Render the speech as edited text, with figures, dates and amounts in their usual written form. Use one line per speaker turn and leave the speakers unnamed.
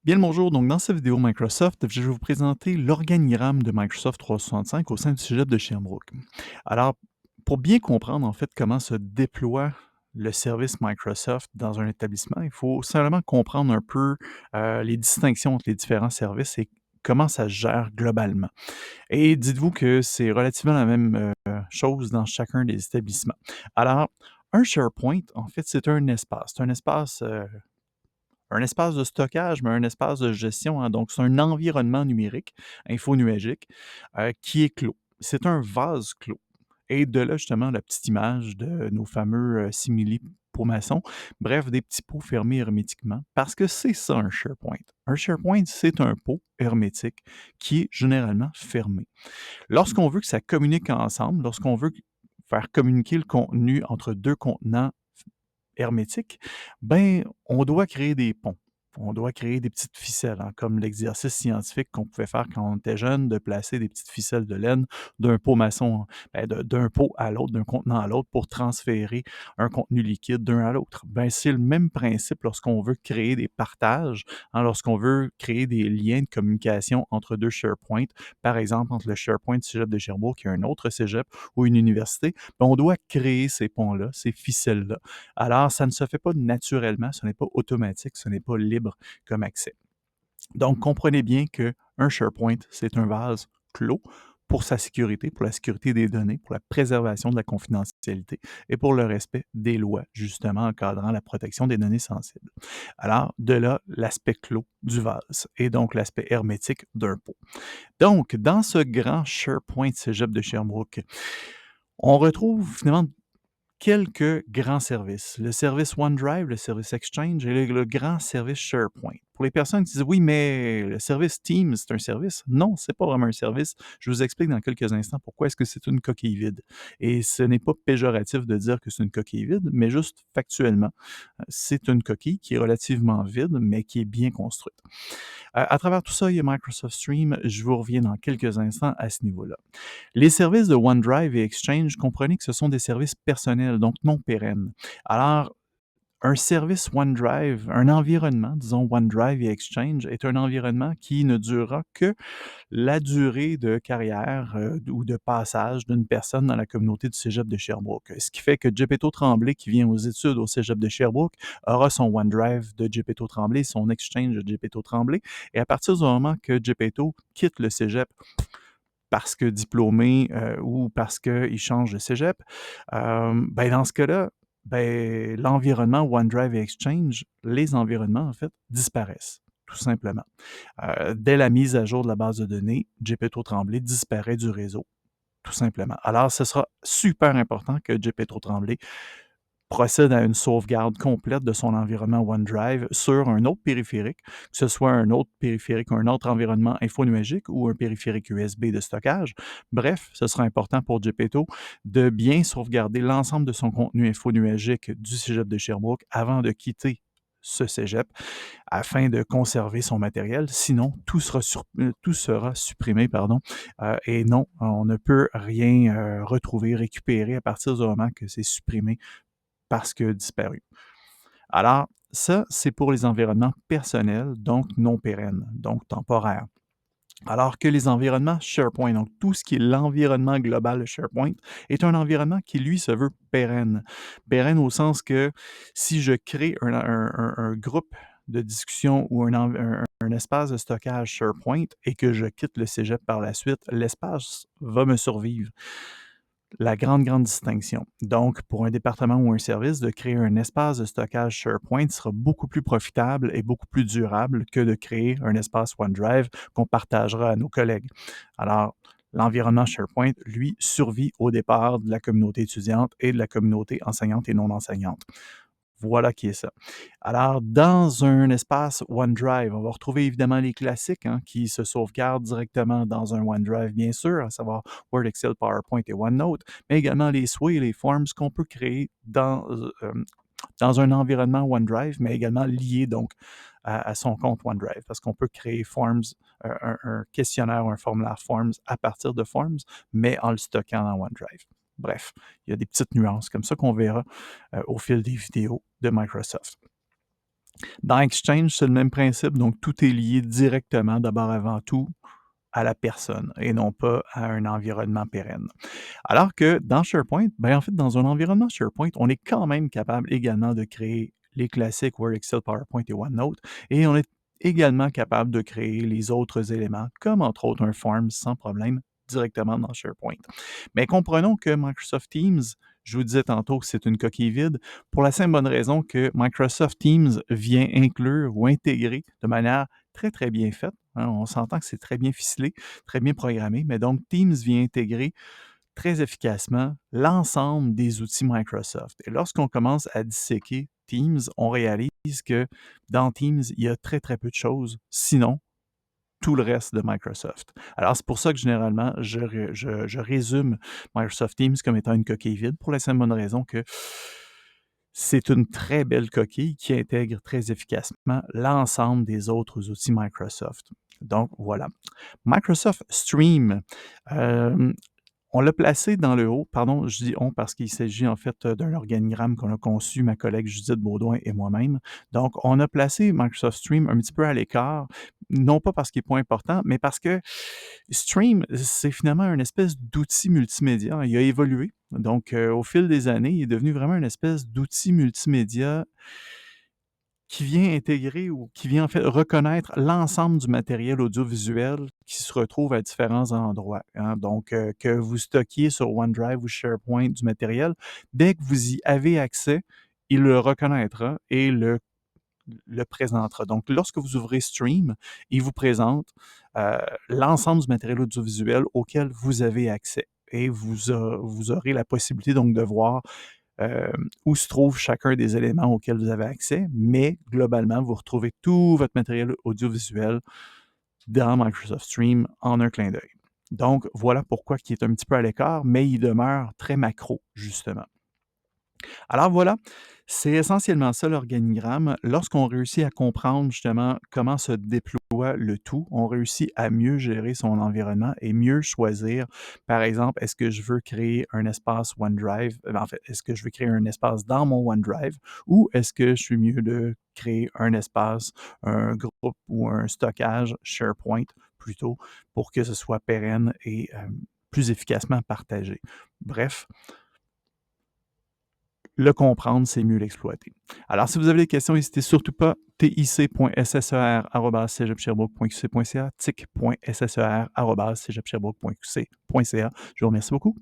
Bien le bonjour, donc dans cette vidéo Microsoft, je vais vous présenter l'organigramme de Microsoft 365 au sein du cégep de Sherbrooke. Alors, pour bien comprendre en fait comment se déploie le service Microsoft dans un établissement, il faut simplement comprendre un peu les distinctions entre les différents services et comment ça se gère globalement. Et dites-vous que c'est relativement la même chose dans chacun des établissements. Alors, un SharePoint, en fait, c'est un espace. C'est un espace de stockage, mais un espace de gestion, hein, donc c'est un environnement numérique, infonuagique, qui est clos. C'est un vase clos et de là, justement, la petite image de nos fameux, simili pots maçons. Bref, des petits pots fermés hermétiquement parce que c'est ça un SharePoint. Un SharePoint, c'est un pot hermétique qui est généralement fermé. Lorsqu'on veut que ça communique ensemble, lorsqu'on veut faire communiquer le contenu entre 2 contenants hermétique, ben, on doit créer des ponts. On doit créer des petites ficelles, hein, comme l'exercice scientifique qu'on pouvait faire quand on était jeune, de placer des petites ficelles de laine d'un pot maçon, d'un pot à l'autre, d'un contenant à l'autre pour transférer un contenu liquide d'un à l'autre. Ben, c'est le même principe lorsqu'on veut créer des partages, hein, lorsqu'on veut créer des liens de communication entre deux SharePoint, par exemple entre le SharePoint du Cégep de Sherbrooke et un autre cégep ou une université, ben, on doit créer ces ponts-là, ces ficelles-là. Alors, ça ne se fait pas naturellement, ce n'est pas automatique, ce n'est pas libre comme accès. Donc, comprenez bien qu'un SharePoint, c'est un vase clos pour sa sécurité, pour la sécurité des données, pour la préservation de la confidentialité et pour le respect des lois, justement encadrant la protection des données sensibles. Alors, de là, l'aspect clos du vase et donc l'aspect hermétique d'un pot. Donc, dans ce grand SharePoint Cégep de Sherbrooke, on retrouve finalement quelques grands services. Le service OneDrive, le service Exchange et le grand service SharePoint. Pour les personnes qui disent oui, mais le service Teams, c'est un service. Non, c'est pas vraiment un service. Je vous explique dans quelques instants pourquoi est-ce que c'est une coquille vide. Et ce n'est pas péjoratif de dire que c'est une coquille vide, mais juste factuellement, c'est une coquille qui est relativement vide, mais qui est bien construite. À travers tout ça, il y a Microsoft Stream. Je vous reviens dans quelques instants à ce niveau-là. Les services de OneDrive et Exchange, comprenez que ce sont des services personnels, donc non pérennes. Alors, un service OneDrive, un environnement, disons OneDrive et Exchange, est un environnement qui ne durera que la durée de carrière ou de passage d'une personne dans la communauté du Cégep de Sherbrooke. Ce qui fait que Gepetto Tremblay, qui vient aux études au Cégep de Sherbrooke, aura son OneDrive de Gepetto Tremblay, son Exchange de Gepetto Tremblay. Et à partir du moment que Gepetto quitte le Cégep parce que diplômé ou parce qu'il change de cégep, ben dans ce cas-là, ben, l'environnement OneDrive et Exchange, les environnements, en fait, disparaissent, tout simplement. Dès la mise à jour de la base de données, Gepetto Tremblay disparaît du réseau, tout simplement. Alors, ce sera super important que Gepetto Tremblay procède à une sauvegarde complète de son environnement OneDrive sur un autre périphérique, que ce soit un autre périphérique, un autre environnement infonuagique ou un périphérique USB de stockage. Bref, ce sera important pour Gepetto de bien sauvegarder l'ensemble de son contenu infonuagique du cégep de Sherbrooke avant de quitter ce cégep afin de conserver son matériel. Sinon, tout sera supprimé, pardon. Et non, on ne peut rien retrouver, récupérer à partir du moment que c'est supprimé parce que disparu. Alors, ça, c'est pour les environnements personnels, donc non pérennes, donc temporaires. Alors que les environnements SharePoint, donc tout ce qui est l'environnement global de SharePoint, est un environnement qui, lui, se veut pérenne. Pérenne au sens que si je crée un groupe de discussion ou un espace de stockage SharePoint et que je quitte le cégep par la suite, l'espace va me survivre. La grande, grande distinction. Donc, pour un département ou un service, de créer un espace de stockage SharePoint sera beaucoup plus profitable et beaucoup plus durable que de créer un espace OneDrive qu'on partagera à nos collègues. Alors, l'environnement SharePoint, lui, survit au départ de la communauté étudiante et de la communauté enseignante et non enseignante. Voilà qui est ça. Alors, dans un espace OneDrive, on va retrouver évidemment les classiques hein, qui se sauvegardent directement dans un OneDrive, bien sûr, à savoir Word, Excel, PowerPoint et OneNote, mais également les souhaits et les forms qu'on peut créer dans un environnement OneDrive, mais également lié donc à son compte OneDrive, parce qu'on peut créer Forms, un questionnaire ou un formulaire Forms à partir de Forms, mais en le stockant dans OneDrive. Bref, il y a des petites nuances comme ça qu'on verra au fil des vidéos de Microsoft. Dans Exchange, c'est le même principe, donc tout est lié directement, d'abord avant tout, à la personne et non pas à un environnement pérenne. Alors que dans SharePoint, ben, en fait, dans un environnement SharePoint, on est quand même capable également de créer les classiques Word, Excel, PowerPoint et OneNote et on est également capable de créer les autres éléments, comme entre autres un form sans problème directement dans SharePoint. Mais comprenons que Microsoft Teams, je vous disais tantôt que c'est une coquille vide, pour la simple bonne raison que Microsoft Teams vient inclure ou intégrer de manière très, très bien faite. Hein, on s'entend que c'est très bien ficelé, très bien programmé, mais donc Teams vient intégrer très efficacement l'ensemble des outils Microsoft. Et lorsqu'on commence à disséquer Teams, on réalise que dans Teams, il y a très, très peu de choses, sinon tout le reste de Microsoft. Alors, c'est pour ça que généralement, je résume Microsoft Teams comme étant une coquille vide, pour la simple bonne raison que c'est une très belle coquille qui intègre très efficacement l'ensemble des autres outils Microsoft. Donc, voilà. Microsoft Stream. Euh, on l'a placé dans le haut, pardon, je dis on parce qu'il s'agit en fait d'un organigramme qu'on a conçu, ma collègue Judith Baudouin et moi-même. Donc, on a placé Microsoft Stream un petit peu à l'écart, non pas parce qu'il n'est pas important, mais parce que Stream, c'est finalement une espèce d'outil multimédia. Il a évolué. Donc, au fil des années, il est devenu vraiment une espèce d'outil multimédia qui vient intégrer ou qui vient en fait reconnaître l'ensemble du matériel audiovisuel qui se retrouve à différents endroits, hein. Donc, que vous stockiez sur OneDrive ou SharePoint du matériel, dès que vous y avez accès, il le reconnaîtra et le présentera. Donc, lorsque vous ouvrez Stream, il vous présente l'ensemble du matériel audiovisuel auquel vous avez accès. Et vous aurez la possibilité donc de voir où se trouve chacun des éléments auxquels vous avez accès, mais globalement, vous retrouvez tout votre matériel audiovisuel dans Microsoft Stream en un clin d'œil. Donc, voilà pourquoi il est un petit peu à l'écart, mais il demeure très macro, justement. Alors voilà, c'est essentiellement ça l'organigramme. Lorsqu'on réussit à comprendre justement comment se déploie le tout, on réussit à mieux gérer son environnement et mieux choisir. Par exemple, est-ce que je veux créer un espace OneDrive? En fait, est-ce que je veux créer un espace dans mon OneDrive ou est-ce que je suis mieux de créer un espace, un groupe ou un stockage SharePoint plutôt pour que ce soit pérenne et plus efficacement partagé. Bref, le comprendre, c'est mieux l'exploiter. Alors, si vous avez des questions, n'hésitez surtout pas. tic.sser@cégeupsherbrooke.qc.ca, tic.sser@cégeupsherbrooke.qc.ca. Je vous remercie beaucoup.